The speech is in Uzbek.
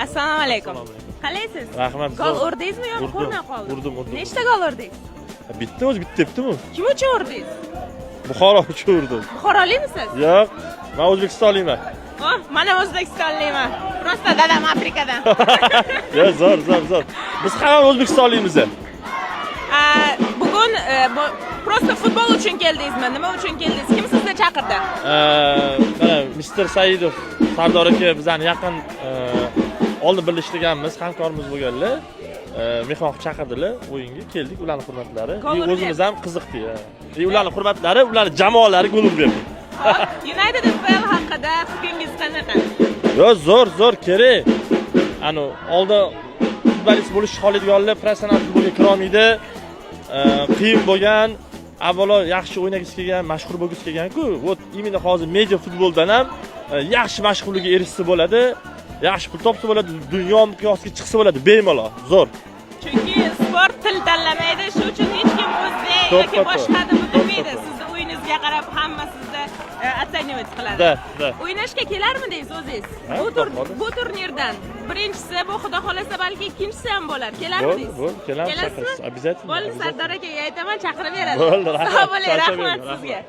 Assalomu alaykum. Qalaysiz? Rahmat. Gol urdingizmi yo'qmi ko'rmay qoldim? Urdim. Nechta gol urdingiz? Bitta o'zi bitta debdimi? Kim uchun urdingiz? Buxoro uchun urdim. Buxorolikmisiz? Yo'q, men O'zbekistonlikman. Oh, mana O'zbekistonlikman. Prosta dadam Afrikadan. Yo'q, zo'r. Biz ham O'zbekistonlikmiz. Bugun prosta futbol uchun keldingizmi? Nima uchun keldingiz? Kim sizni chaqirdi? Mana Mr. Saidov Sardor aka bizani yaqin oldin birlashtirganmiz, hamkorimiz bo'lganlar. Mehmon qilib chaqirdilar, o'yinga keldik, ularning hurmatlari. O'zimiz ham qiziqdik. Ularning hurmatlari, ularning jamoalari gol berdi. United FPL haqida fikringiz qanaqa? Yo'q, zo'r, kerak. Ani oldin futbolist bo'lish xohlaydiganlar professional futbolga kira olmaydi. Qiyin bo'lgan, avvalo yaxshi o'ynagisi kelgan, mashhur bo'lgisi kelgan-ku. Вот именно hozir media futboldan ham yaxshi mashhurlikka erishsa bo'ladi. Yaxshi pul topsa bo'ladi, dunyo miqyosiga chiqsa bo'ladi, bemalol, zo'r. Chunki sport til tanlamaydi, shuning uchun hech kim o'zbek yoki boshqa deb bilmaydi. Sizni o'yiningizga qarab hamma sizni оценивать qiladi. Da. O'ynashga kelarmidingiz o'zingiz? Bu turnirdan birinchisi, bu xudo xolasa balki ikkinchisi ham bo'lar. Kelarmidingiz? Bo'ldi, kelamiz, chaqirasiz, обязательно. Bo'ldi, Sardor akaga aytaman, chaqirib beradi. Bo'ldi, rahmat. Rahmat sizga.